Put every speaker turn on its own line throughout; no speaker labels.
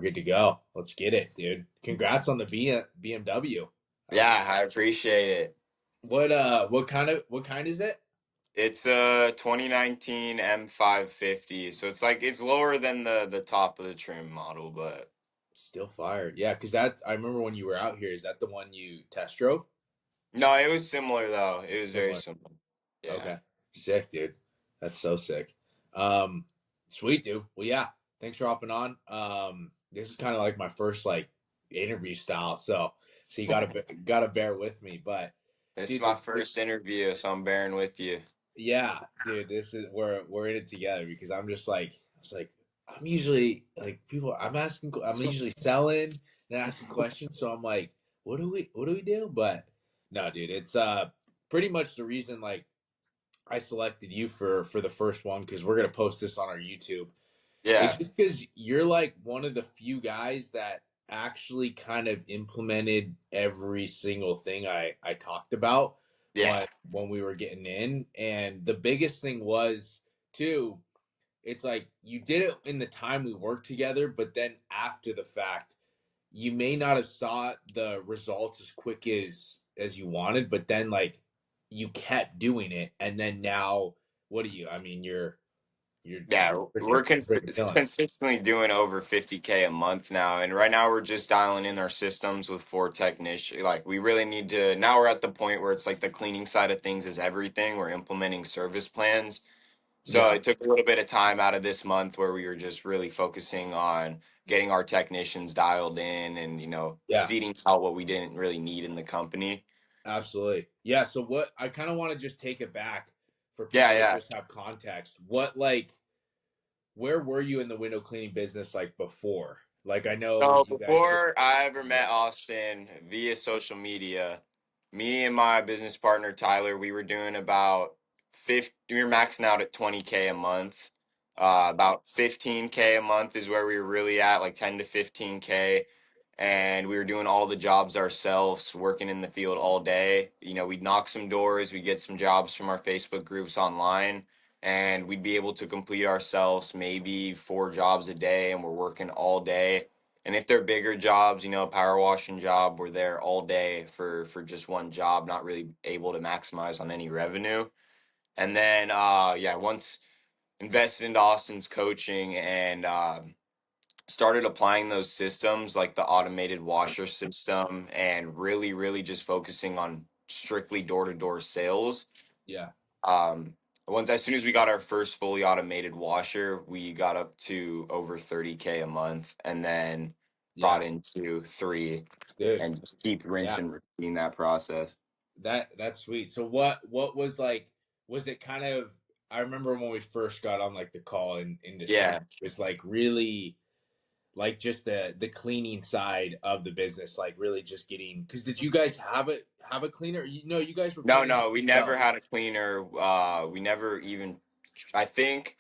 Good to go. Let's get it, dude. Congrats on the BMW. Uh,
Yeah, I appreciate it.
what kind is it?
It's a 2019 M550, so it's lower than the top of the trim model, but
Still fired. Yeah, because I remember when you were out here. Is that the one you test drove?
no, it was similar though. It was very
Similar.
similar. Yeah.
Okay. Sick, dude. That's so sick. Um, Sweet, dude. Well, yeah. Thanks for hopping on. This is kind of like my first like interview style, so you gotta bear with me. But
This is
dude,
my first interview, so I'm bearing with you.
yeah, dude, this is we're in it together because I'm just like it's like I'm usually like people I'm usually selling and asking questions, so I'm like, what do we do? But no, dude, it's pretty much the reason like I selected you for the first one because we're gonna post this on our YouTube. It's
Yeah.
just because you're like one of the few guys that actually kind of implemented every single thing I talked about
Yeah.
when we were getting in. And the biggest thing was too, it's like you did it in the time we worked together, but then after the fact, you may not have saw the results as quick as you wanted, but then like you kept doing it, and then now what do you? I mean, you're
Yeah, we're
freaking killing it.
consistently doing over 50K a month now, and right now we're just dialing in our systems with four technicians. Like we really need to. Now we're at the point where it's like the cleaning side of things is everything. We're implementing service plans, so
Yeah,
it took a little bit of time out of this month where we were just really focusing on getting our technicians dialed in and
yeah.
seeding out what we didn't really need in the company.
Absolutely. Yeah. So what I kind of want to just take it back for
Yeah,
people to
yeah.
just have context. What like where were you in the window cleaning business like before? Like I know
So
you guys did.
before I ever met Austin via social media, me and my business partner Tyler, we were doing about 50, we were maxing out at 20K a month. About 15K a month is where we were really at, like 10 to 15K. And we were doing all the jobs ourselves, working in the field all day. We'd knock some doors, we'd get some jobs from our Facebook groups online, and we'd be able to complete ourselves maybe four jobs a day, and we're working all day. And if they're bigger jobs, a power washing job, we're there all day for just one job, not really able to maximize on any revenue. And then yeah, once invested into Austin's coaching and started applying those systems like the automated washer system and really, really just focusing on strictly door-to-door sales.
Yeah.
Once as soon as we got our first fully automated washer, we got up to over 30K a month, and then brought
Yeah.
into three
Dude.
and just keep
Yeah.
rinsing repeating that process.
That's sweet. So what was like was it kind of I remember when we first got on like the call in December,
Yeah.
it was like really like just the cleaning side of the business, like really just getting because did you guys have a cleaner? You know, you guys were
No,
cleaning
no, we never
yourself.
had a cleaner. We never even. I think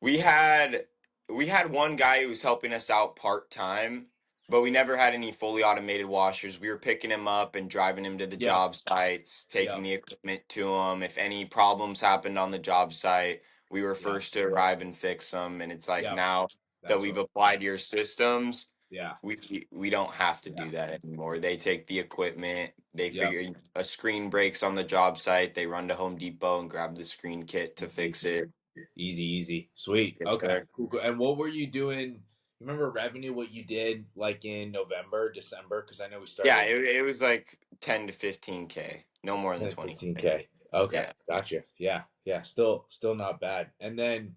We had we had one guy who was helping us out part time, but we never had any fully automated washers. We were picking him up and driving him to the
Yep.
job sites, taking
Yep.
the equipment to him. If any problems happened on the job site, we were
Yep.
first to arrive and fix them. And it's like
Yep.
now that
That's
we've
what.
applied your systems,
Yeah.
we don't have to
Yeah.
do that anymore. They take the equipment, they
Yep.
figure a screen breaks on the job site, they run to Home Depot and grab the screen kit to
Easy.
fix it.
Easy. Easy. Sweet.
Yes,
Okay.
sir.
Cool. Cool. And what were you doing? You remember revenue? What you did like in November, December? Because I know we
Yeah,
started
it was like 10 to 15K, no more than
10,
20K.
15K. Okay.
Yeah.
Gotcha. Yeah. Yeah. Still not bad. And then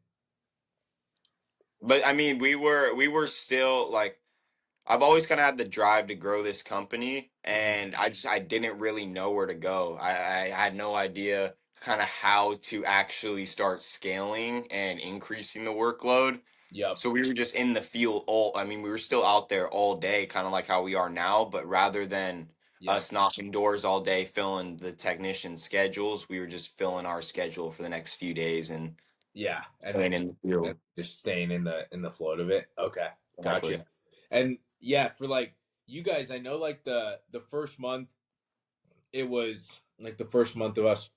But I mean, we were still like I've always kind of had the drive to grow this company,
mhm,
and I didn't really know where to go. I had no idea kind of how to actually start scaling and increasing the workload.
yep.
So we were just in the field I mean, we were still out there all day, kind of like how we are now, but rather than
Yep.
us knocking doors all day, filling the technician schedules, we were just filling our schedule for the next few days and
Yeah, and
staying
then
in the
and
field.
just staying in the float of it. Okay,
Exactly.
gotcha. And yeah, for like you guys, I know like the first month, it was like the first month of us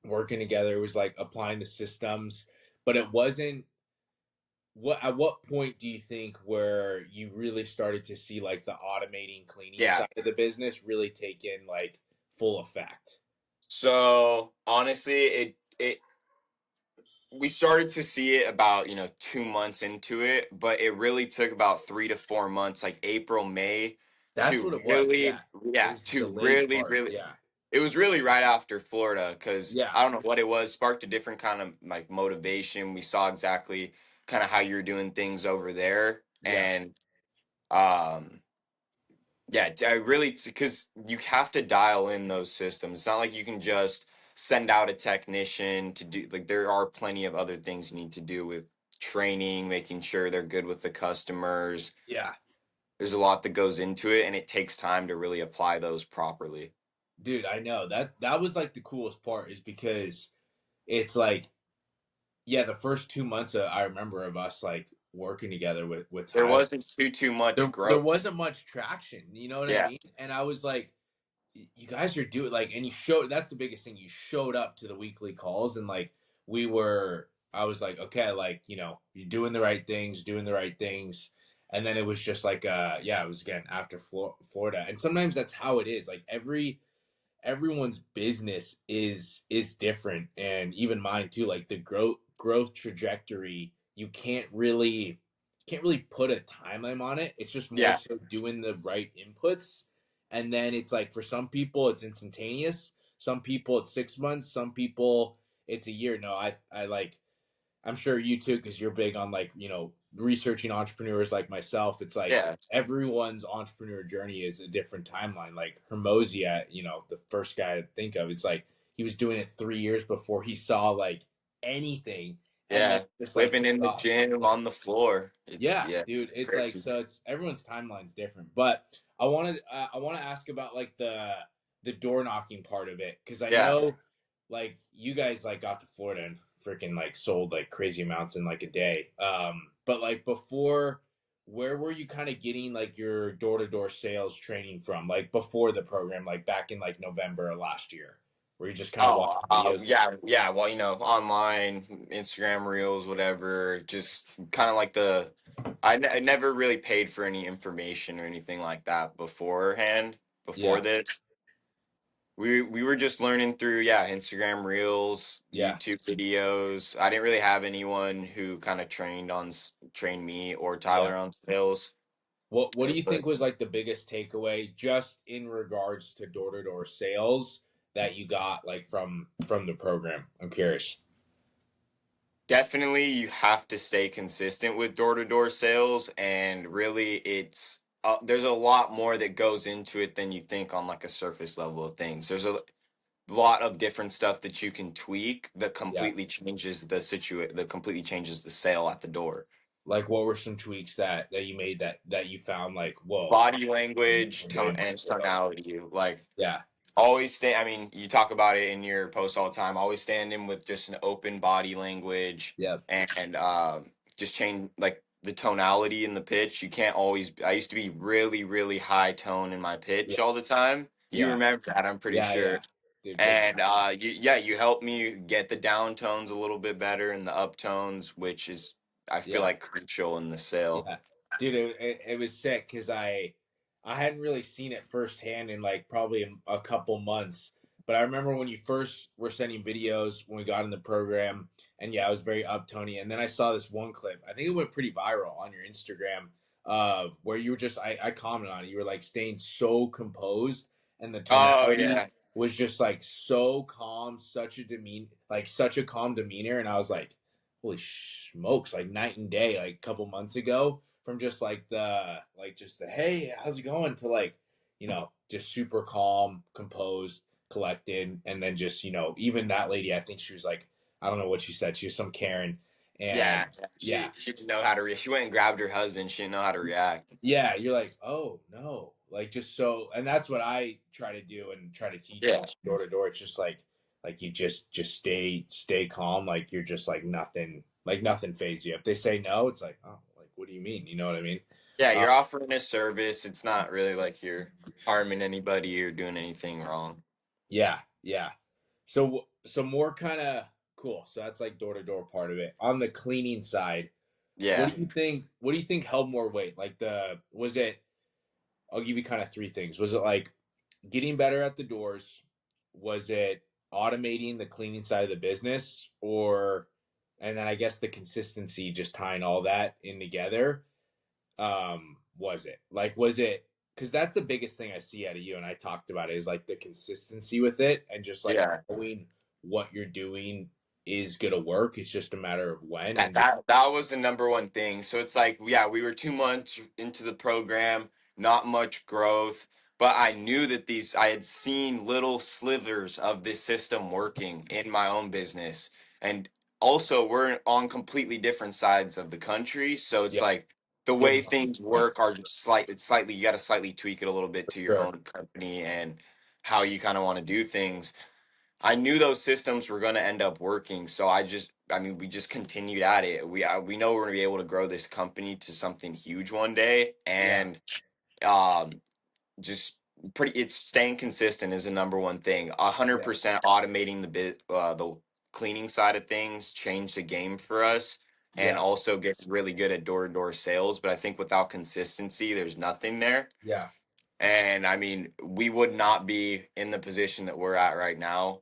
working together. It was like applying the systems, but it wasn't. what at what point do you think where you really started to see like the automating cleaning
Yeah.
side of the business really take in like full effect?
So honestly, it we started to see it about 2 months into it, but it really took about 3 to 4 months, like April, May,
That's
to
what it was.
really,
Yeah. It
yeah,
was the
to
delayed
really,
part.
really.
Yeah.
It was really right after Florida because
Yeah.
I don't know what it was, sparked a different kind of like motivation. We saw exactly kind of how you're doing things over there,
Yeah.
and um yeah, I really, because you have to dial in those systems. It's not like you can just send out a technician to do, like, there are plenty of other things you need to do with training, making sure they're good with the customers.
Yeah.
There's a lot that goes into it, and it takes time to really apply those properly.
Dude, I know. That was like the coolest part is because it's like yeah, the first 2 months I remember of us like working together with
There
Tyler,
wasn't too much
there
growth.
wasn't much traction, you know what I
Yeah,
mean? And I was like, you guys are doing like, and you showed, that's the biggest thing. You showed up to the weekly calls and like, I was like, okay, like, you're doing the right things, doing the right things. And then it was just like, yeah, it was again after Florida. And sometimes that's how it is. Like everyone's business is different, and even mine too. Like the growth trajectory, you can't really put a timeline on it. It's just more
yeah,
so doing the right inputs, and then it's like for some people it's instantaneous, some people it's 6 months, some people it's a year. No, I like, I'm sure you too, because you're big on like, researching entrepreneurs like myself. It's like
yeah,
everyone's entrepreneur journey is a different timeline. Like Hermosia, the first guy I think of, it's like he was doing it 3 years before he saw like anything, and then
yeah.
just like
Living
took
in the
off.
gym on the floor.
Yeah,
Yeah,
dude,
it's
it's like
crazy.
so it's everyone's timeline's different. But I want to ask about like the door knocking part of it, because I
Yeah.
know like you guys like got to Florida and freaking like sold like crazy amounts in like a day. But like before, where were you kind of getting like your door to door sales training from? Like before the program, like back in like November of last year, were you just kind of
Oh,
watching videos?
yeah, yeah. Well, online, Instagram Reels, whatever. Just kind of like I never really paid for any information or anything like that beforehand. Before
Yeah,
this, we were just learning through, yeah, Instagram Reels,
yeah,
YouTube videos. I didn't really have anyone who kind of trained me or
yeah.
Tyler on sales.
What do
It
you
was
think was like the biggest takeaway just in regards to door to door sales that you got like from the program? I'm curious.
Definitely, you have to stay consistent with door to door sales, and really, it's there's a lot more that goes into it than you think on like a surface level of things. There's a lot of different stuff that you can tweak that
Yeah.
completely changes that completely changes the sale at the door.
Like what were some tweaks that you made that you found like, whoa,
Body language,
we're
tone,
getting more
and
sales?
tonality. Like,
Yeah.
always stay. I mean, you talk about it in your post all the time. Always stand in with just an open body language,
Yeah.
and just change like the tonality in the pitch. You can't always. I used to be really, really high tone in my pitch
Yeah.
all the time. You
Yeah.
remember that? I'm pretty
Yeah.
sure.
Yeah. Dude, big
And
time.
you helped me get the down tones a little bit better and the up tones, which is, I feel
Yeah.
like, crucial in the sale.
Yeah, dude, it was sick because I hadn't really seen it firsthand in like probably a couple months. But I remember when you first were sending videos when we got in the program, and yeah, I was very uptony. And then I saw this one clip. I think it went pretty viral on your Instagram, where you were just I commented on it. You were like staying so composed, and the
Oh
tonality
yeah,
was just like so calm, such a calm demeanor. And I was like, holy smokes, like night and day, like a couple months ago, from just just the hey, how's it going, to like, just super calm, composed, collected. And then just, even that lady, I think she was like, I don't know what she said, she was some Karen.
yeah.
And
She
yeah,
she didn't know how to. She went and grabbed her husband. She didn't know how to react.
yeah, you're like, oh no, like just so. And that's what I try to do and try to teach
Yeah,
like door to door. It's just like you just stay calm, like you're just like nothing phase you. If they say no, it's like, oh, like what do you mean, you know what I mean?
yeah.
uh,
You're offering a service. It's not really like you're harming anybody or doing anything wrong.
yeah, yeah. So more kind of cool, so that's like door to door part of it. On the cleaning side,
Yeah.
What do you think held more weight? Like the was it? I'll give you kind of three things. Was it like getting better at the doors? Was it automating the cleaning side of the business? Or and then I guess the consistency, just tying all that in together. Was it like was it because that's the biggest thing I see out of you, and I talked about it, is like the consistency with it and just like
Yeah.
knowing what you're doing is gonna work. It's just a matter of when
That
and just
that that was the number one thing. So it's like, yeah, we were 2 months into the program, not much growth, but I knew that I had seen little slivers of this system working in my own business. And also, we're on completely different sides of the country, so it's
yeah,
like the
good
way
market
things
point
work are just slight. It's slightly, you got to slightly tweak it a little bit
for
to your
sure.
own company and how you kind of want to do things. I knew those systems were going to end up working, so I mean, we just continued at it. We know we're going to be able to grow this company to something huge one day,
Yeah,
and um, just it's staying consistent is the number one thing. A hundred
yeah,
percent automating the cleaning side of things changed the game for us, and
yeah,
also gets really good at door to door sales. But I think without consistency, there's nothing there.
yeah,
And I mean, we would not be in the position that we're at right now,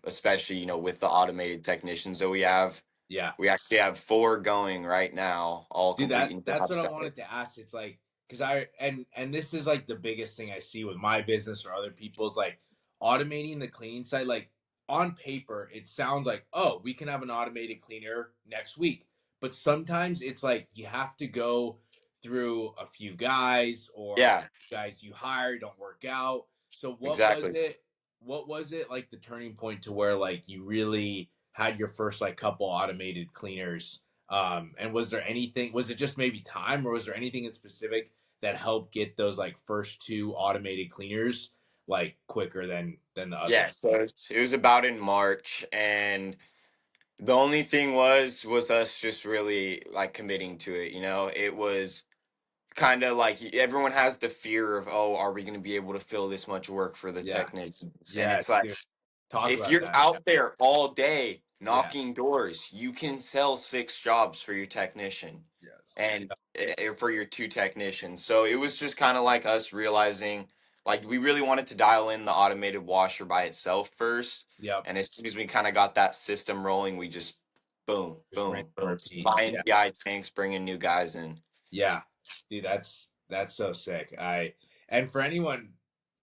especially, with the automated technicians that we have.
yeah.
We actually have four going right now, all
Dude,
completing
that's
job
what I
site.
wanted to ask. It's like because and this is like the biggest thing I see with my business or other people's, like automating the cleaning side. Like on paper, it sounds like, oh, we can have an automated cleaner next week. But sometimes it's like you have to go through a few guys, or
Yeah,
guys you hire don't work out. So what was
exactly.
it? What was it like the turning point to where like you really had your first like couple automated cleaners? And was there anything, was it just maybe time, or was there anything in specific that helped get those like first two automated cleaners like quicker than the
Yeah,
others?
so it was about in March, and the only thing was us just really like committing to it. It was kind of like everyone has the fear of, oh, are we going to be able to fill this much work for the
Yeah.
technicians? And it's
Yes,
like,
dude. Talk
if
about
you're
that. Yeah.
out there all day
Yeah.
knocking doors, you can sell 6 jobs for your technician
Yes.
and
Yep.
for your two technicians. So it was just kind of like us realizing, like, we really wanted to dial in the automated washer by itself first.
Yep.
And as soon as we kind of got that system rolling, we just boom,
Just rinse
boom,
and
boom,
repeat.
buying
Yeah.
DI tanks, bringing new guys in.
Yeah, dude, that's so sick. And for anyone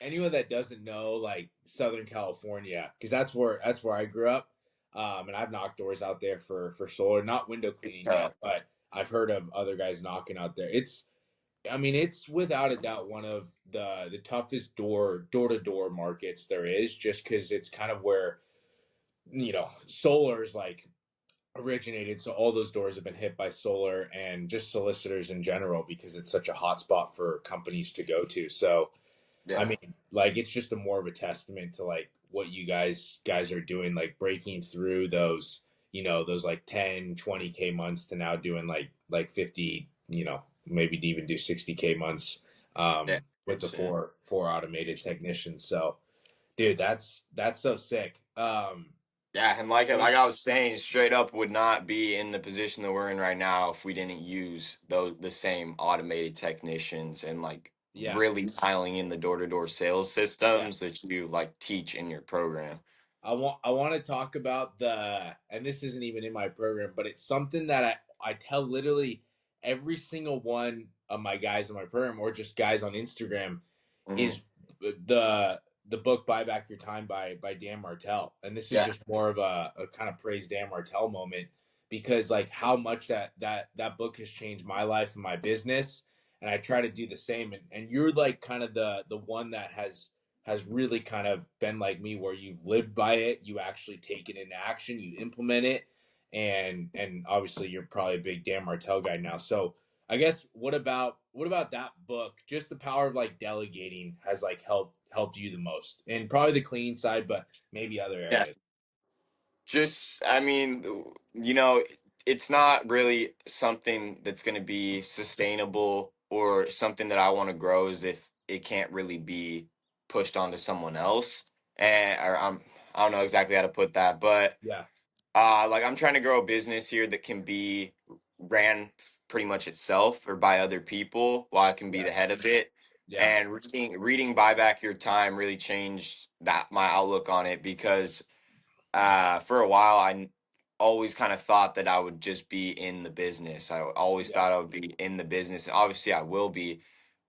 that doesn't know like Southern California, because that's where I grew up. And I've knocked doors out there for solar, not window
It's
cleaning yet,
tough.
but I've heard of other guys knocking out there. I mean, it's without a doubt one of the toughest door to door markets there is, just because it's kind of where solar's like originated. So all those doors have been hit by solar and just solicitors in general, because it's such a hot spot for companies to go to. So I
Yeah.
mean, like it's just a more of a testament to like what you guys are doing, like breaking through those, those like 10-20K months to now doing like 50, maybe to even do 60K months
Yeah.
with the
Shit.
four automated technicians. So dude, that's so sick.
Yeah, and like
What
like I was saying, straight up would not be in the position that we're in right now if we didn't use the same automated technicians and like
yeah.
really dialing in the door to door sales
Yeah.
systems that you like teach in your program.
I want to talk about and this isn't even in my program, but it's something that I tell literally every single one of my guys in my program, or just guys on Instagram,
Hmm.
is the book "Buy Back Your Time" by Dan Martell. And this is
Yeah,
just more of a kind of praise Dan Martell moment, because like how much that book has changed my life and my business, and I try to do the same. And you're like kind of the one that has really kind of been like me, where you've lived by it, you actually take it into action, you implement it, and obviously you're probably a big Dan Martell guy now. So I guess what about that book? Just the power of like delegating has like helped you the most, and probably the cleaning side, but maybe other
yeah.
areas.
Just, I mean, it's not really something that's going to be sustainable or something that I want to grow is if it can't really be pushed onto someone else. And or I don't know exactly how to put that, but
Yeah,
like I'm trying to grow a business here that can be ran pretty much itself or by other people while I can be
Yeah.
the head of it.
Yeah.
And reading Buy Back Your Time really changed that my outlook on it because for a while always kind of thought that I would just be in the business. I always
Yeah.
thought I would be in the business. And obviously I will be,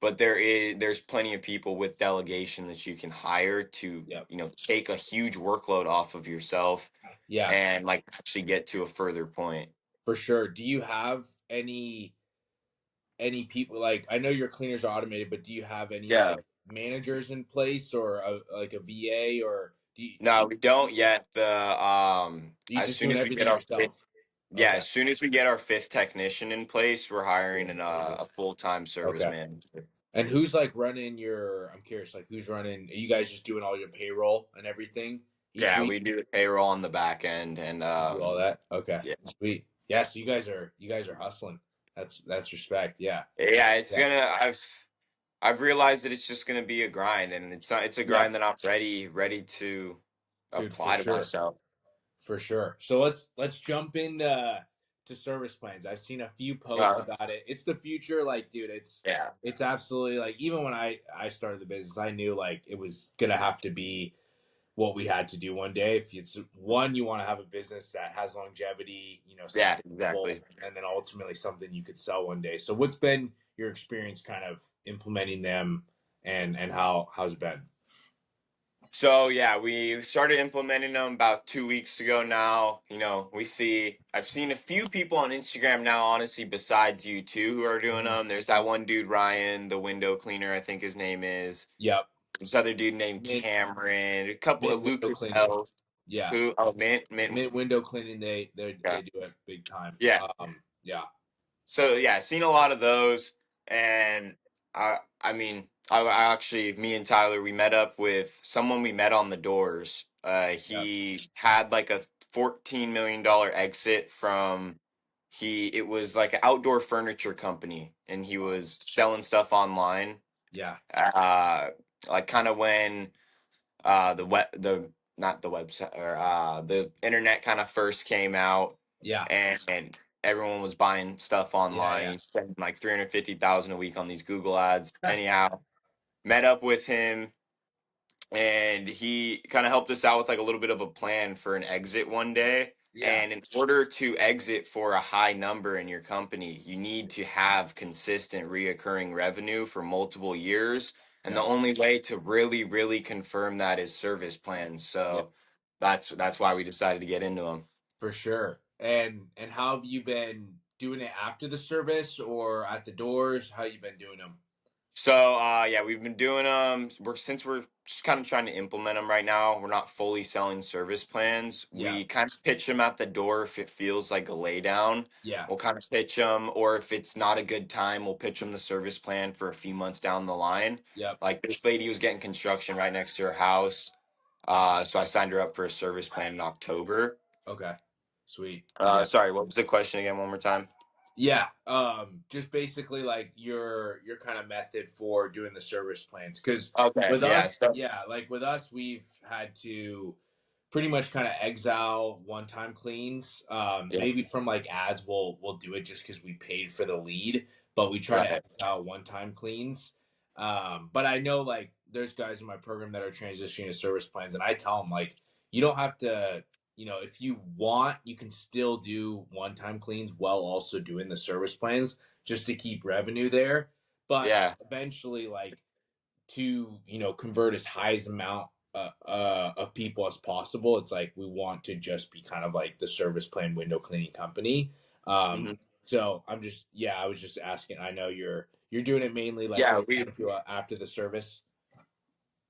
but there's plenty of people with delegation that you can hire to,
Yeah.
take a huge workload off of yourself
Yeah.
and like actually get to a further point.
For sure. Do you have any people, like, I know your cleaners are automated, but do you have any
Yeah.
like managers in place or like a VA, or
No, we don't yet.
you
As
just
soon
doing
as we get
everything
our fifth,
yourself?
yeah,
Okay.
as soon as we get our fifth technician in place, we're hiring
Cool.
a full-time service
Okay.
manager.
And who's like running your, I'm curious, like who's running, are you guys just doing all your payroll and everything each
Yeah,
week?
we do the payroll on the back end, and
You do all that? Okay.
yeah,
Sweet. Yeah, so you guys are hustling. That's respect. Yeah.
yeah,
Yeah.
I've realized that it's just gonna be a grind, and it's a
Yeah.
grind that I'm ready to
Dude, for
apply to
sure.
myself.
For sure. So let's jump into to service plans. I've seen a few posts
Uh,
about it. It's the future, like, dude, it's
yeah,
it's absolutely, like, even when I started the business, I knew like it was gonna have to be what we had to do one day. If it's one, you want to have a business that has longevity,
yeah,
sustainable,
exactly.
and then ultimately something you could sell one day. So what's been your experience kind of implementing them, and how's it been?
So yeah, we started implementing them about 2 weeks ago now. I've seen a few people on Instagram now, honestly, besides you two, who are doing
Mhm.
them. There's that one dude, Ryan, the window cleaner, I think his name is.
Yep.
This other dude named
Mint
Cameron, a couple
mint
of
window
Lucas
cleaning.
L.
Yeah.
Who? Oh, Mint.
Mint window cleaning, they
Yeah.
do it big time.
Yeah.
Yeah.
So yeah, seen a lot of those, and I mean, I actually, me and Tyler, we met up with someone we met on the doors.
Yeah.
He had like a $14 million exit from it was like an outdoor furniture company, and he
Wow.
was selling stuff online.
Yeah.
Uh, like kind of when the web the not the website or the internet kind of first came out,
Yeah.
and everyone was buying stuff
Yeah.
online.
Yeah.
He's spending like 350,000 a week on these Google ads. Anyhow, met up with him, and he kind of helped us out with like a little bit of a plan for an exit one day.
Yeah.
And in order to exit for a high number in your company, you need to have consistent reoccurring revenue for multiple years. And the
Yeah.
only way to really, really confirm that is service plans.
Yeah.
So that's why we decided to get into them.
For sure. And how have you been doing it after the service or at the doors? How you been doing them?
So yeah, we've been doing we're just kind of trying to implement them right now. We're not fully selling service plans.
Yeah.
We kind of pitch them at the door if it feels like a laydown.
Yeah.
We'll kind of pitch them, or if it's not a good time, we'll pitch them the service plan for a few months down the line.
Yep.
Like this lady was getting construction right next to her house, so I signed her up for a service plan in October.
Okay. Sweet. Yeah.
Sorry, what was the question again? One more time.
Yeah. Just basically like your kind of method for doing the service plans. Cause
Okay,
with
yeah.
us,
So
yeah, like with us, we've had to pretty much kind of exile one-time cleans.
yeah,
Maybe from like ads, we'll do it just because we paid for the lead, but we try to
right.
exile one-time cleans. But I know like there's guys in my program that are transitioning to service plans, and I tell them like you don't have to. If you want, you can still do one-time cleans while also doing the service plans just to keep revenue there. But
Yeah.
eventually, like, to convert as high as amount of people as possible, it's like we want to just be kind of like the service plan window cleaning company.
Mhm.
So I was just asking. I know you're doing it mainly like
Yeah,
what you
we
want to do after the service.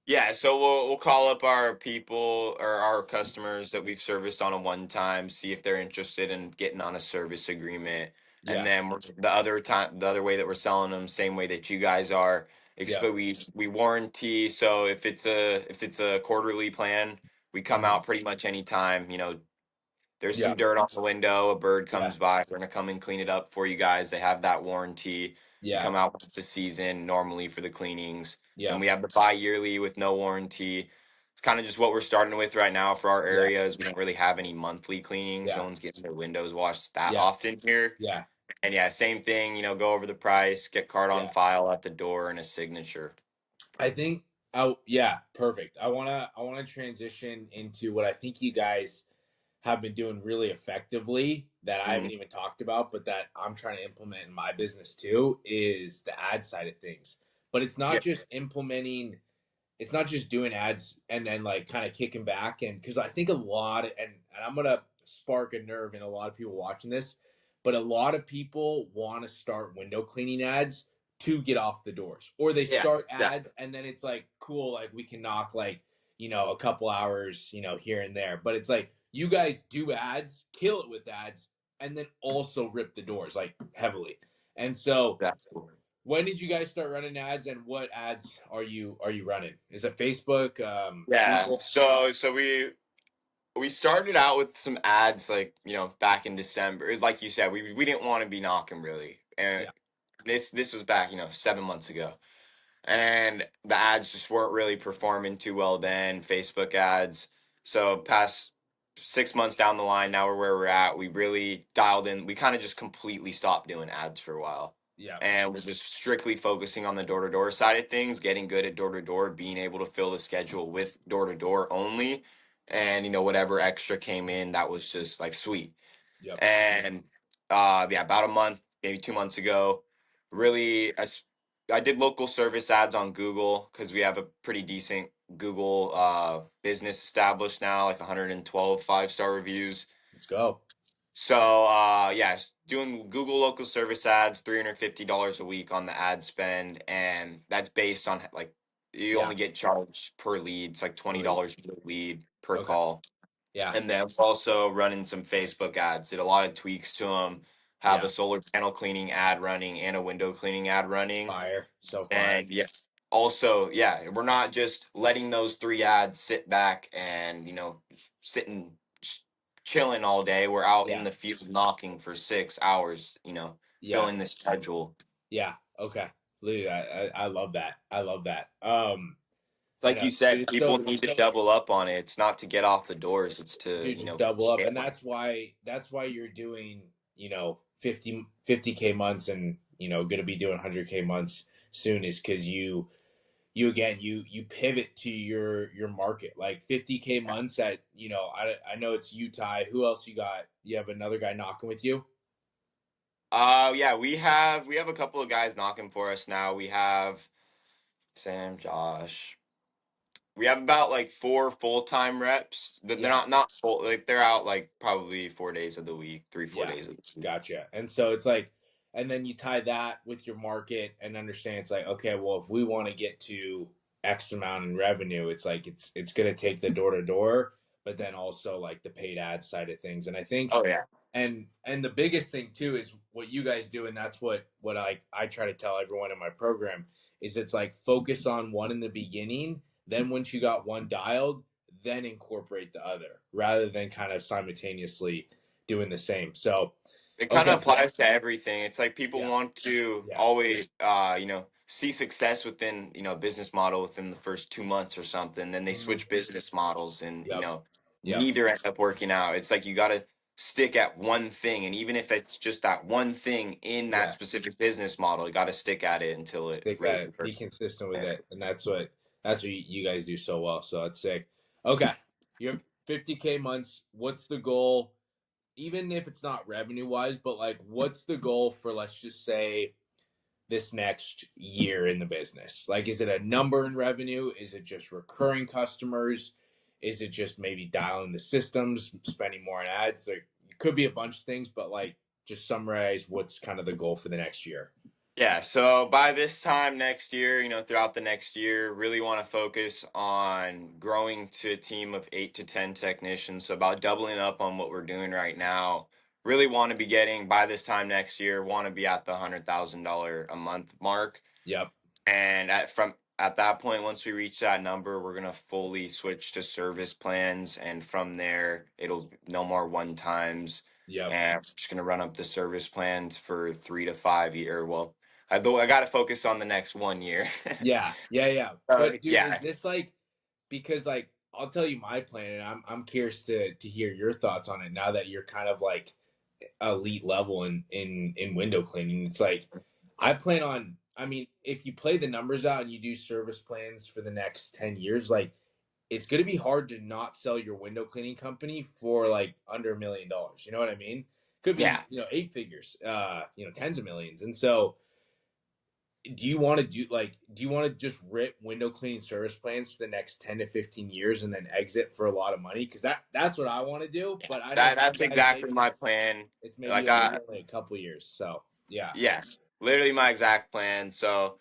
Yeah, so we'll call up our people or our customers that we've serviced on a one time, see if they're interested in getting on a service agreement, and
Yeah.
then the other way that we're selling them, same way that you guys are.
Yeah.
We warranty. So if it's a quarterly plan, we come
Mhm.
out pretty much anytime. There's
Yeah.
some dirt on the window, a bird
Yeah.
comes by, we're gonna come and clean it up for you guys. They have that warranty. We
Yeah.
come out once a season normally for the cleanings, and
Yeah.
we have the bi-yearly with no warranty. It's kind of just what we're starting with right now for our
Yeah.
areas. We don't really have any monthly cleanings. No
Yeah.
one's getting their windows washed that
Yeah.
often here.
Yeah.
And yeah, same thing, go over the price, get card on
Yeah.
file at the door and a signature.
I think oh yeah, perfect. I wanna transition into what I think you guys have been doing really effectively that I
Mhm.
haven't even talked about, but that I'm trying to implement in my business too, is the ad side of things. But
Yeah.
it's not just doing ads and then like kind of kicking back, and because I think a lot and I'm gonna spark a nerve in a lot of people watching this, but a lot of people want to start window cleaning ads to get off the doors, or they
Yeah.
start
Yeah.
ads and then it's like cool, like we can knock like a couple hours here and there, but it's like you guys do ads, kill it with ads, and then also rip the doors like heavily. And so
That's cool.
when did you guys start running ads, and what ads are you running? Is it Facebook,
Yeah.
Google?
So we started out with some ads like, back in December. Like you said, we didn't want to be knocking really. And
Yeah,
this was back, 7 months ago. And the ads just weren't really performing too well then, Facebook ads. So past 6 months down the line, now we're where we're at. We really dialed in. We kind of just completely stopped doing ads for a while.
yeah,
And we're just strictly focusing on the door to door side of things, getting good at door to door, being able to fill the schedule with door to door only. And, whatever extra came in, that was just like sweet.
yep,
And yeah, about a month, maybe 2 months ago, really, I did local service ads on Google because we have a pretty decent Google business established now, like 112 5-star reviews.
let's go.
So yes, doing Google local service ads, $350 a week on the ad spend, and that's based on like you
Yeah,
only get charged per lead. It's like
per lead.
$20 per lead per
Okay,
call.
yeah,
And then we're also running some Facebook ads. Did a lot of tweaks to them. Have a
yeah,
solar panel cleaning ad running and a window cleaning ad running.
fire, so fire.
And yeah, also, yeah, we're not just letting those three ads sit back and, sitting chilling all day. We're out in
Yeah,
the field knocking for 6 hours,
yeah,
filling the schedule.
yeah. Okay, dude, I love that. I love that. I
Like
know,
you said,
dude. It's
people
so
need to double up on it. It's not to get off the doors. It's to,
dude, just double up, and
scale.
that's why you're doing 50K months, and going to be doing 100K months soon, is because you again you pivot to your market, like 50K months at I know it's Utah. Who else you got? You have another guy knocking with you?
Yeah, we have a couple of guys knocking for us now. We have Sam, Josh. We have about like four full-time reps. But they're
Yeah,
not full, like they're out like probably 4 days of the week, 4
yeah,
days of the week.
gotcha. And so it's like, and then you tie that with your market and understand it's like, okay, well, if we want to get to X amount in revenue, it's like it's going to take the door to door, but then also like the paid ad side of things. And I think
Oh yeah.
and the biggest thing too is what you guys do, and that's what I try to tell everyone in my program, is it's like focus on one in the beginning, then once you got one dialed, then incorporate the other, rather than kind of simultaneously doing the same. So
It kind of
okay,
applies to everything. It's like people
yeah,
want to
yeah,
always, see success within, business model within the first 2 months or something. Then they
mhm,
switch business models and,
yep, yep,
neither end up working out. It's like you got to stick at one thing. And even if it's just that one thing in that
yeah.
specific business model, you got to stick at it until it
Stick
really
at it, be
converts.
consistent with
Yeah.
it, and that's what you guys do so well. So that's sick. Okay, you're 50K months. What's the goal? Even if it's not revenue wise, but like what's the goal for, let's just say, this next year in the business? Like, is it a number in revenue? Is it just recurring customers? Is it just maybe dialing the systems, spending more on ads? Like, it could be a bunch of things, but like, just summarize what's kind of the goal for the next year.
Yeah, so by this time next year, throughout the next year, really want to focus on growing to a team of 8 to 10 technicians. So about doubling up on what we're doing right now. Really want to be getting by this time next year, want to be at the $100,000 a month mark.
Yep.
And at that point, once we reach that number, we're gonna fully switch to service plans, and from there, it'll no more one times.
Yep.
And we're just gonna run up the service plans for 3 to 5 year. Well, I got to focus on the next 1 year.
Yeah. Yeah. Yeah. But dude, is
Yeah,
this like, because like I'll tell you my plan, and I'm curious to hear your thoughts on it now that you're kind of like elite level in window cleaning. It's like I plan on. I mean, if you play the numbers out and you do service plans for the next 10 years, like it's going to be hard to not sell your window cleaning company for like under $1 million. You know what I mean? Could be
Yeah,
eight figures, tens of millions. And so, do you want to just rip window cleaning service plans for the next 10 to 15 years and then exit for a lot of money? Because that's what I want to do.
yeah.
But I know
That
some
that's
guys
exactly
maybe
my plan.
it's maybe
Like
only a couple years. So yeah,
yes, literally my exact plan. So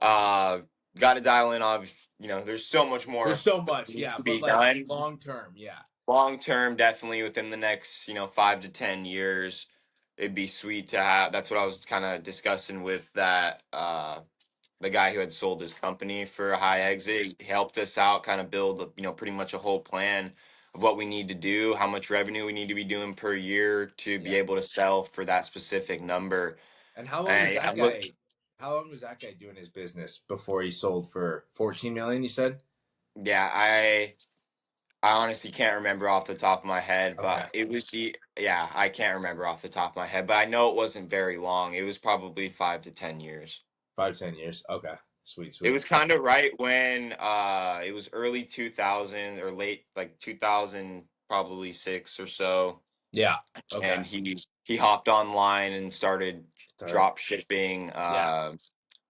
uh, got to dial in on. There's so much
there's
more
so
that
much.
needs
Yeah,
to
but
be
like
done.
long term, yeah,
Long term, definitely within the next 5 to 10 years, it'd be sweet to have. That's what I was kind of discussing with that the guy who had sold his company for a high exit. He helped us out, kind of build pretty much a whole plan of what we need to do, how much revenue we need to be doing per year to be
yeah.
able to sell for that specific number.
And how long was
And yeah,
that
look,
guy? How long was that guy doing his business before he sold for 14 million? You said.
yeah, I honestly can't remember off the top of my head,
Okay,
but yeah, I can't remember off the top of my head, but I know it wasn't very long. It was probably 5 to 10 years.
5-10 years. Okay, sweet,
It
sweet.
was kind of right when it was early 2000 or late like 2000, probably six or so,
Yeah. Okay.
and he hopped online and started
Start.
drop shipping
Yeah.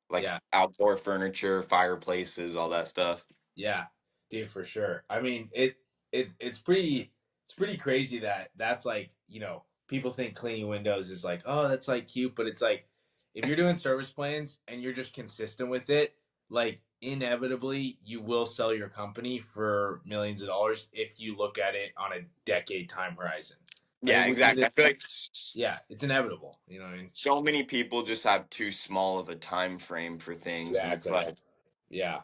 like
Yeah.
outdoor furniture, fireplaces, all that stuff.
Yeah, dude, for sure. I mean, it's pretty crazy that that's like people think cleaning windows is like, oh, that's like cute, but it's like if you're doing service plans and you're just consistent with it, like inevitably you will sell your company for millions of dollars if you look at it on a decade time horizon. Like if
Yeah,
we do
exactly.
this,
I feel like
yeah, it's inevitable. You know what I mean?
so many people just have too small of a time frame for things, and it's
Exactly.
like
Yeah.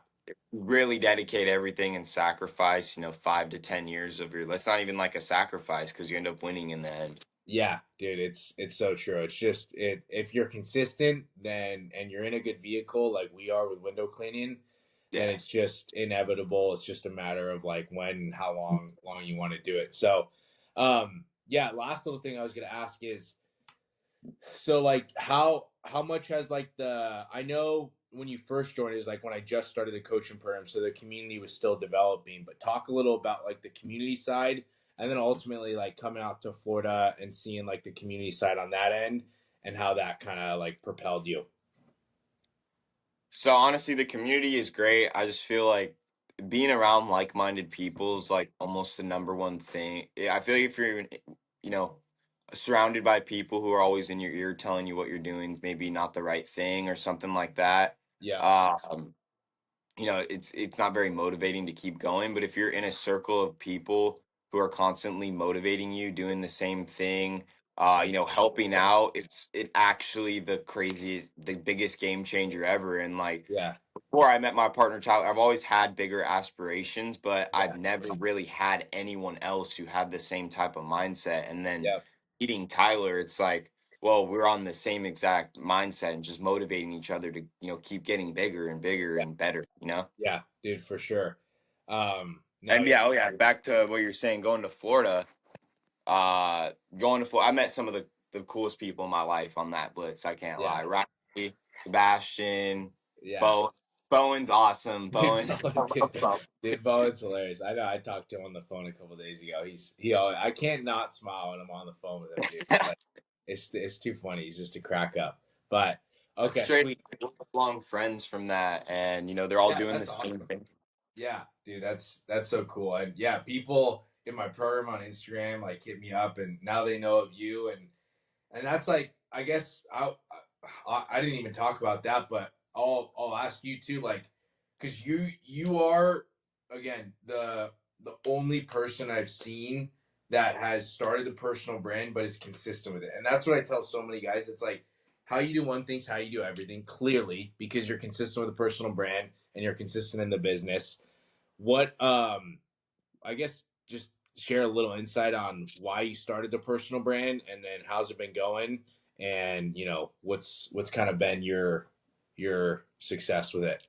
really dedicate everything and sacrifice 5 to 10 years of your. That's not even like a sacrifice because you end up winning in the end.
Yeah, dude, it's so true. It's just if you're consistent, then and you're in a good vehicle like we are with window cleaning, then
Yeah.
it's just inevitable. It's just a matter of like when and how long you want to do it. So, yeah, last little thing I was gonna ask is so like how much has like the I know when you first joined is like when I just started the coaching program, so the community was still developing, but talk a little about like the community side and then ultimately like coming out to Florida and seeing like the community side on that end and how that kind of like propelled you.
So honestly, the community is great. I just feel like being around like-minded people is like almost the number one thing. I feel like if you're, you know, surrounded by people who are always in your ear telling you what you're doing is maybe not the right thing or something like that.
Yeah,
Um, it's not very motivating to keep going. But if you're in a circle of people who are constantly motivating you, doing the same thing, helping out, it actually the biggest game changer ever. And like
yeah,
before I met my partner Tyler, I've always had bigger aspirations, but I've
yeah,
never really had anyone else who had the same type of mindset. And then
yeah,
meeting Tyler, it's like, well, we're on the same exact mindset and just motivating each other to, keep getting bigger and bigger
yeah,
and better.
yeah, dude, for sure. No,
And
yeah,
yeah, oh yeah, back to what you're saying, going to Florida. Going to Florida, I met some of the coolest people in my life on that blitz. I can't
yeah,
lie. Riley, Sebastian,
yeah.
Bo. Bowen's awesome.
Dude,
Bowen.
dude, Bowen's hilarious. I know. I talked to him on the phone a couple days ago. He always, I can't not smile when I'm on the phone with him, dude. Like, it's too funny. He's just a crack up. But okay,
Straight
sweet.
lifelong friends from that, and they're all
Yeah,
doing the
that's
same
awesome.
thing.
Yeah, dude, that's so cool. And yeah, people in my program on Instagram like hit me up, and now they know of you, and that's like I guess I didn't even talk about that, but I'll ask you too, like, because you are again the only person I've seen that has started the personal brand but is consistent with it, and that's what I tell so many guys. It's like how you do one thing's how you do everything. Clearly, because you're consistent with the personal brand and you're consistent in the business. What I guess just share a little insight on why you started the personal brand and then how's it been going and what's kind of been your success with it.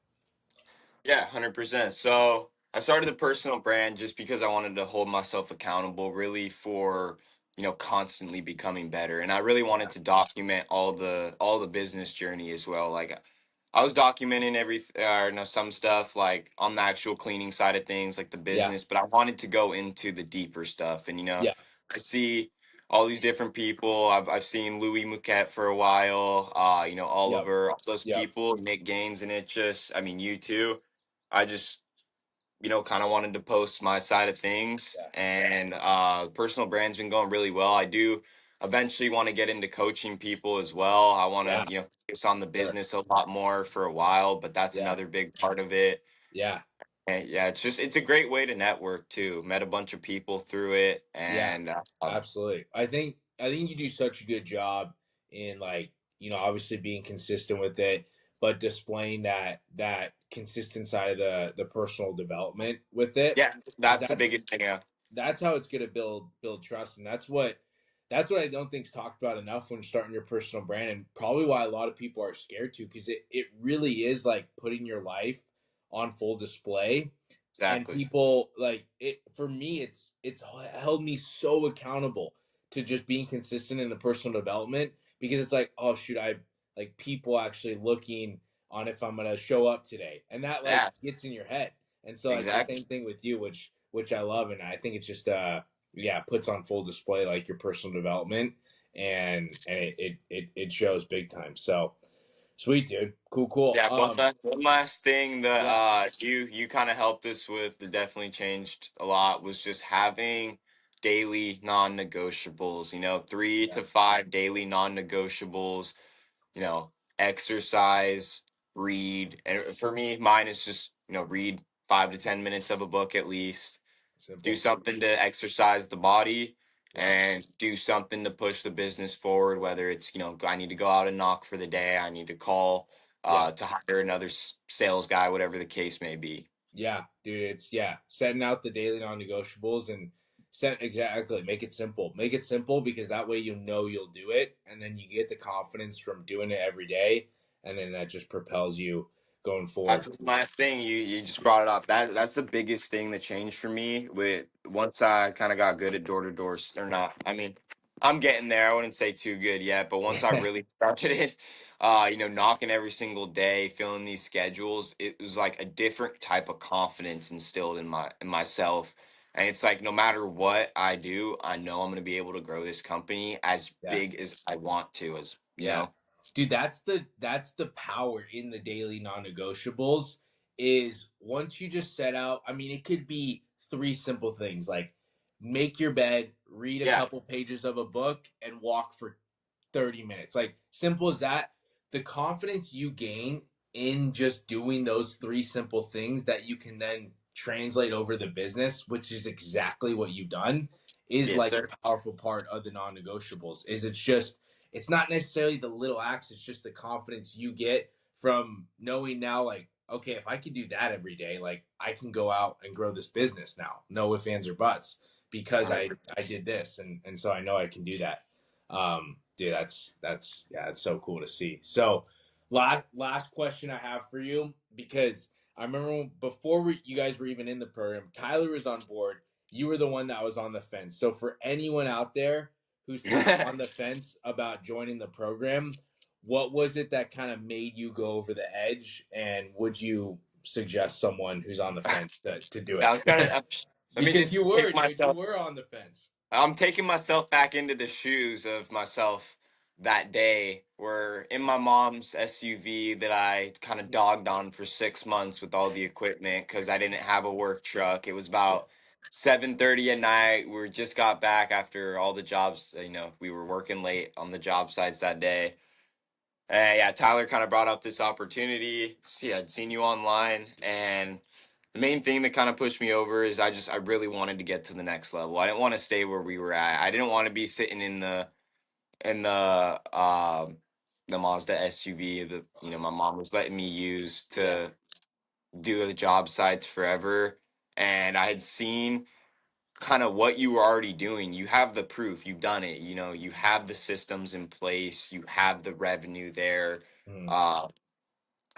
Yeah, 100%. So I started the personal brand just because I wanted to hold myself accountable, really, for constantly becoming better. And I really wanted
Yeah.
to document all the business journey as well. Like I was documenting some stuff like on the actual cleaning side of things, like the
Yeah.
business, but I wanted to go into the deeper stuff. And
Yeah.
I see all these different people. I've seen Louis Mouquet for a while.
Yep.
Oliver, all those
Yep.
people, Nick Gaines, and it just, I mean, you too. I just kind of wanted to post my side of things,
Yeah.
and personal brand's been going really well. I do eventually want to get into coaching people as well. I want
Yeah.
to, focus on the
Sure.
business a lot more for a while, but that's
Yeah.
another big part of it.
Yeah.
And yeah, it's a great way to network too. Met a bunch of people through it,
Yeah.
and
Absolutely. I think you do such a good job in, like, obviously being consistent with it, but displaying that consistent side of the personal development with it,
yeah,
because
that's the biggest thing. Yeah,
that's how it's going to build trust, and that's what I don't think's talked about enough when starting your personal brand, and probably why a lot of people are scared to, because it really is like putting your life on full display. And
exactly.
people, like, it for me, it's held me so accountable to just being consistent in the personal development, because it's like, oh shoot, I like people actually looking on if I'm gonna show up today, and that like
Yeah,
gets in your head. And so like the
exactly.
same thing with you, which I love, and I think it's just yeah, puts on full display like your personal development, and it shows big time. So sweet, dude. Cool, cool.
Yeah, one last thing that
Yeah,
you kind of helped us with that definitely changed a lot was just having daily non-negotiables, 3
yeah,
to 5 daily non-negotiables, exercise, read. And for me, mine is just, read 5 to 10 minutes of a book at least, do
simple.
something to exercise the body,
Yeah,
and do something to push the business forward, whether it's I need to go out and knock for the day, I need to call
yeah.
to hire another sales guy, whatever the case may be.
Yeah, dude, it's yeah, setting out the daily non-negotiables and set exactly make it simple. Make it simple, because that way you'll do it, and then you get the confidence from doing it every day, and then that just propels you going forward.
That's my thing. You just brought it up. That's the biggest thing that changed for me. With once I kind of got good at door to door, or not. I mean, I'm getting there. I wouldn't say too good yet, but once I really started it, knocking every single day, filling these schedules, it was like a different type of confidence instilled in myself. And it's like no matter what I do, I know I'm going to be able to grow this company as
Yeah.
big as I want to. As you
Yeah.
know,
Dude, that's the power in the daily non-negotiables, is once you just set out, I mean, it could be three simple things like make your bed, read a
yeah,
couple pages of a book, and walk for 30 minutes. Like, simple as that. The confidence you gain in just doing those three simple things that you can then translate over the business, which is exactly what you've done, is
yes,
like
sir.
the powerful part of the non-negotiables. Is it's not necessarily the little acts, it's just the confidence you get from knowing now, like, okay, if I can do that every day, like, I can go out and grow this business now, no ifs ands or buts, because I
100%.
did this, and so I know I can do that. Dude, that's yeah, it's so cool to see. So last question I have for you, because I remember before you guys were even in the program, Tyler was on board, you were the one that was on the fence. So for anyone out there who's kind of on the fence about joining the program, what was it that kind of made you go over the edge? And would you suggest someone who's on the fence to do
Yeah,
it?
let me
Because you
just take
were, dude, you
myself.
were on the fence.
I'm taking myself back into the shoes of myself that day. Where in my mom's SUV that I kind of dogged on for 6 months with all the equipment because I didn't have a work truck. It was
Yeah,
about 7:30 at night. We just got back after all the jobs. We were working late on the job sites that day. Yeah, Tyler kind of brought up this opportunity. See, I'd seen you online, and the main thing that kind of pushed me over is I really wanted to get to the next level. I didn't want to stay where we were at. I didn't want to be sitting in the Mazda SUV that my mom was letting me use
yeah,
to do the job sites forever. And I had seen kind of what you were already doing. You have the proof. You've done it. You have the systems in place. You have the revenue there.
mm,
Uh,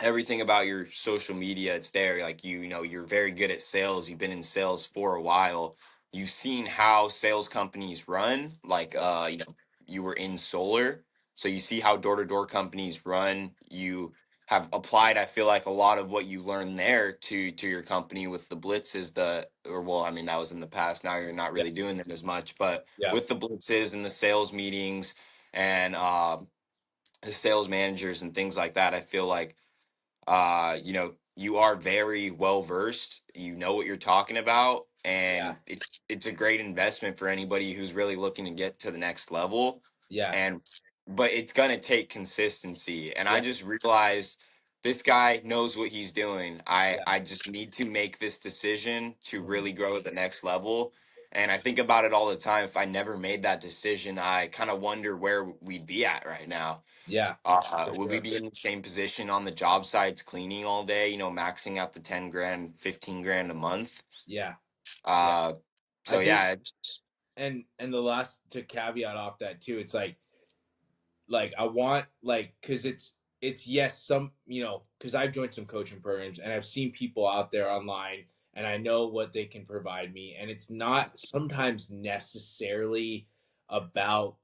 Everything about your social media, it's there. Like you're very good at sales. You've been in sales for a while. you've seen how sales companies run, like
Yep.
you were in solar, so you see how door-to-door companies run. You have applied, I feel like, a lot of what you learned there to your company with the blitzes, or well, I mean, that was in the past. Now you're not
Yeah.
really doing them as much, but
Yeah.
with the blitzes and the sales meetings and the sales managers and things like that, I feel like you are very well versed. You know what you're talking about,
Yeah.
and it's a great investment for anybody who's really looking to get to the next level.
Yeah.
And but it's gonna take consistency. And I
Yeah.
just realized this guy knows what he's doing. I
Yeah.
I just need to make this decision to
Mhm.
really grow at the next level. And I think about it all the time. If I never made that decision, I kind of wonder where we'd be at right now.
Yeah. For
Would we
sure.
be in the same position on the job sites cleaning all day, maxing out the 10 grand, 15 grand a month?
Yeah. Yeah.
Uh,
I
so
think
yeah,
and the last to caveat off that too, it's like I want like because it's yes some because I've joined some coaching programs and I've seen people out there online and I know what they can provide me and it's not sometimes necessarily about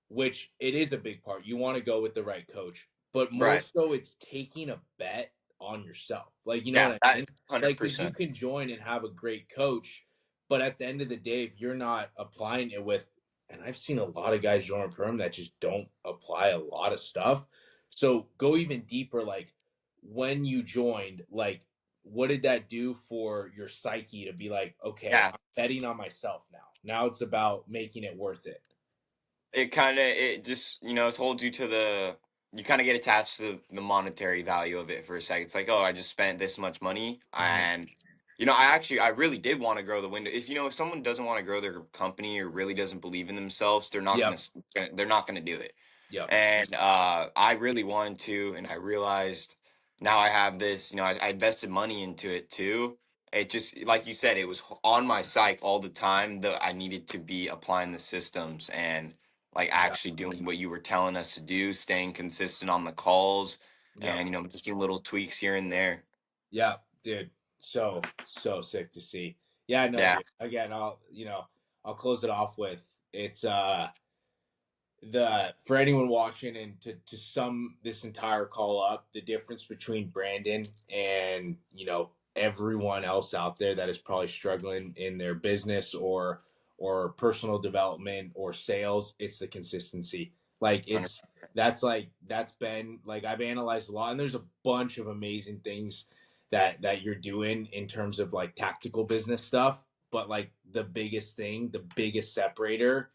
which it is a big part. You want to go with the right coach, but more
right.
so it's taking a bet on yourself. Like, you know
Yeah,
what I
that
mean? Like, because you
100%.
can join and have a great coach, but at the end of the day, if you're not applying it with, and I've seen a lot of guys join a program that just don't apply a lot of stuff. So go even deeper. Like, when you joined, like, what did that do for your psyche to be like, okay,
Yeah,
I'm betting on myself now? Now it's about making it worth it.
it just it holds you to you kind of get attached to the monetary value of it for a second. It's like, oh, I just spent this much money,
Mhm.
and I really did want to grow the window. If someone doesn't want to grow their company or really doesn't believe in themselves,
Yep.
they're not gonna do it.
Yep.
And I really wanted to, and I realized now I have this. I invested money into it too. It just, like you said, it was on my psyche all the time that I needed to be applying the systems and like
Yeah.
actually doing what you were telling us to do, staying consistent on the calls,
Yep.
and making little tweaks here and there.
Yeah, dude. So sick to see. Yeah, no,
Yeah,
dude. Again, I'll close it off with it's the for anyone watching and to sum this entire call up, the difference between Brandon and everyone else out there that is probably struggling in their business or personal development or sales, it's the consistency. Like
hundred.
that's been like I've analyzed a lot and there's a bunch of amazing things that you're doing in terms of like tactical business stuff, but like the biggest thing, the biggest separator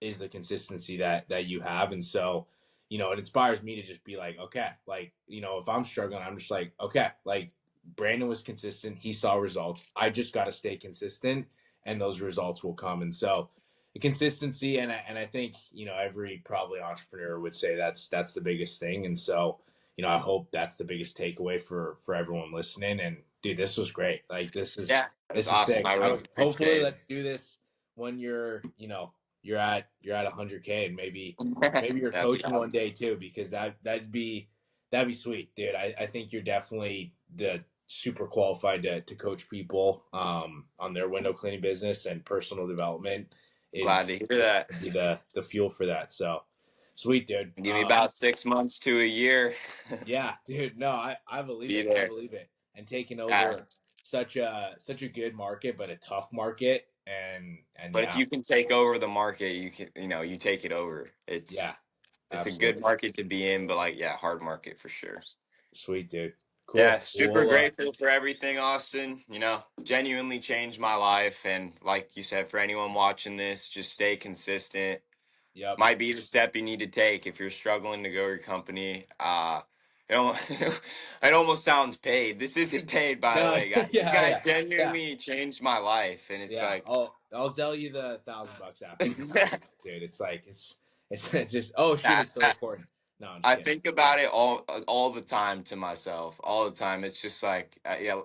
is the consistency that you have. And so, it inspires me to just be like, okay, like, if I'm struggling, I'm just like, okay, like Brandon was consistent. He saw results. I just got to stay consistent and those results will come. And so the consistency, and I think, every probably entrepreneur would say that's the biggest thing. And so, I hope that's the biggest takeaway for everyone listening. And dude, this was great. Like
Yeah, that's
this is
awesome.
sick.
I really
Hopefully
appreciate
let's do this when you're at 100K and maybe
it.
you're
That'd be
coaching one
awesome.
day too because that'd be sweet, dude. I think you're definitely the super qualified to coach people on their window cleaning business and personal development
Glad
is
to hear that.
be the fuel for that. So sweet, dude.
Give me about 6 months to a year.
Yeah, dude. No, I believe
Be
it. I
there.
believe it. And taking
Yeah.
over such a good market, but a tough market, and
But if
yeah,
you can take over the market, you can, you take it over.
yeah,
It's a good
absolutely.
market to be in, but like, yeah, hard market for sure.
Sweet, dude.
Yeah,
Cool.
super
Well,
grateful for everything, Austin. Genuinely changed my life. And like you said, for anyone watching this, just stay consistent.
yep.
Might be the step you need to take if you're struggling to grow your company. It almost, it almost sounds paid. This isn't paid, by the
No,
way, guys. This
yeah,
guy
yeah, yeah,
genuinely changed my life, and it's
yeah.
like,
I'll sell you the $1,000 after this too, dude. It's like it's just. Oh shoot,
I,
it's still recording. No, I'm just
I
kidding.
think about it all the time to myself, all the time. It's just like, yeah,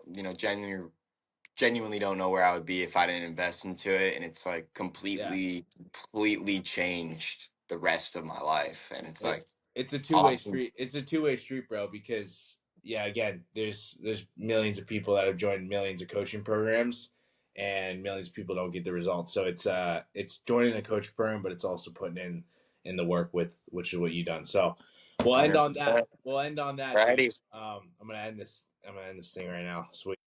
genuinely don't know where I would be if I didn't invest into it, and it's like
Yeah,
completely changed the rest of my life, and it's
it
like
it's a two-way
awesome.
street. It's a two-way street, bro. Because yeah, again, there's millions of people that have joined millions of coaching programs, and millions of people don't get the results. So it's joining a coach firm, but it's also putting in the work with, which is what you've done. So we'll end on that.
100%.
We'll end on that, dude.
Righty.
I'm gonna end this thing right now. Sweet.